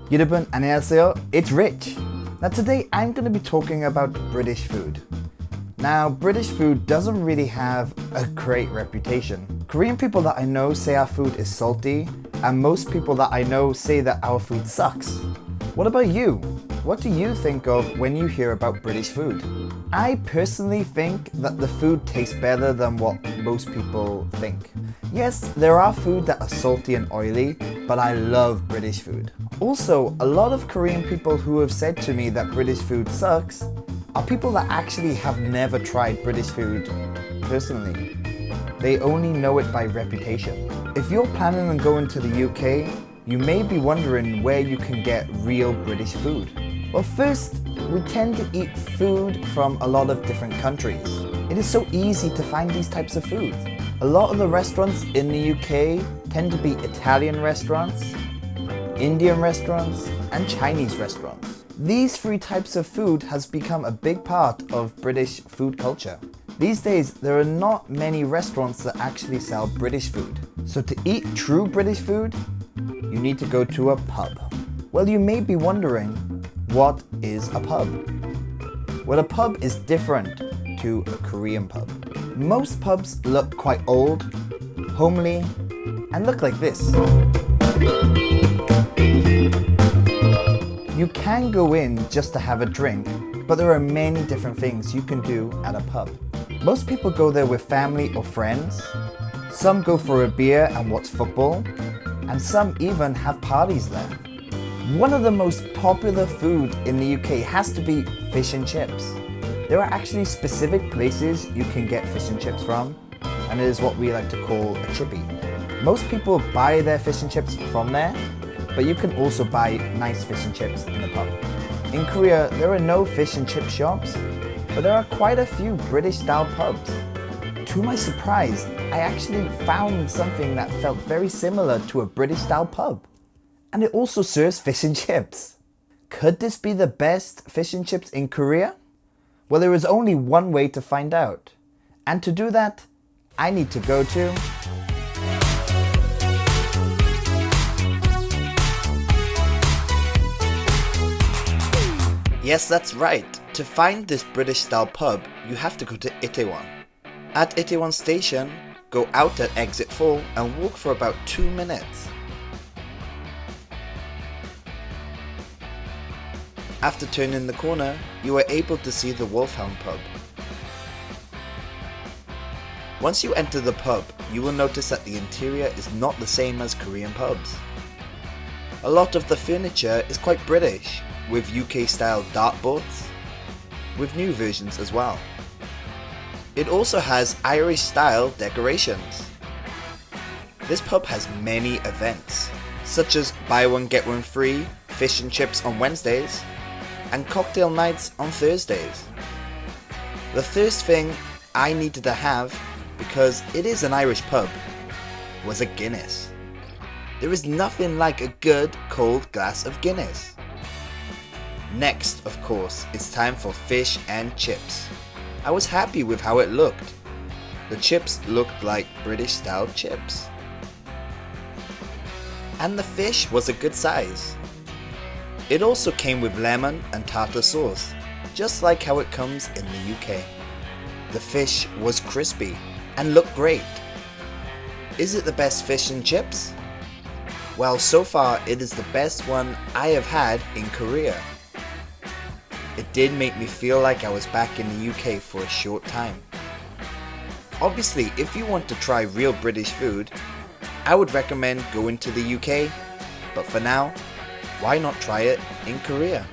여러분 안녕하세요, it's Rich. Now today I'm going to be talking about British food. Now British food doesn't really have a great reputation. Korean people that I know say our food is salty, and most people that I know say that our food sucks. What about you? What do you think of when you hear about British food? I personally think that the food tastes better than what most people think. Yes, there are food that are salty and oily, but I love British food. Also, a lot of Korean people who have said to me that British food sucks are people that actually have never tried British food personally. They only know it by reputation. If you're planning on going to the UK, you may be wondering where you can get real British food. Well, first, we tend to eat food from a lot of different countries. It is so easy to find these types of food. A lot of the restaurants in the UK tend to be Italian restaurants, Indian restaurants, and Chinese restaurants. These three types of food has become a big part of British food culture. These days, there are not many restaurants that actually sell British food. So to eat true British food, you need to go to a pub. Well, you may be wondering, what is a pub? Well, a pub is different to a Korean pub. Most pubs look quite old, homely, and look like this. You can go in just to have a drink, but there are many different things you can do at a pub. Most people go there with family or friends. Some go for a beer and watch football, and some even have parties there. One of the most popular food in the UK has to be fish and chips. There are actually specific places you can get fish and chips from, and it is what we like to call a chippy. Most people buy their fish and chips from there, but you can also buy nice fish and chips in a pub. In Korea, there are no fish and chip shops, but there are quite a few British-style pubs. To my surprise, I actually found something that felt very similar to a British-style pub. And it also serves fish and chips. Could this be the best fish and chips in Korea? Well, there is only one way to find out. And to do that, I need to go to... Yes, that's right. To find this British-style pub, you have to go to Itaewon. At Itaewon Station, go out at exit 4 and walk for about 2 minutes. After turning the corner, you are able to see the Wolfhound pub. Once you enter the pub, you will notice that the interior is not the same as Korean pubs. A lot of the furniture is quite British, with UK-style dartboards, with new versions as well. It also has Irish-style decorations. This pub has many events, such as buy one get one free, fish and chips on Wednesdays, and cocktail nights on Thursdays. The first thing I needed to have, because it is an Irish pub, was a Guinness. There is nothing like a good cold glass of Guinness. Next, of course, it's time for fish and chips. I was happy with how it looked. The chips looked like British-style chips. And the fish was a good size. It also came with lemon and tartar sauce, just like how it comes in the UK. The fish was crispy and looked great. Is it the best fish and chips? Well, so far it is the best one I have had in Korea. It did make me feel like I was back in the UK for a short time. Obviously, if you want to try real British food, I would recommend going to the UK, but for now, why not try it in Korea?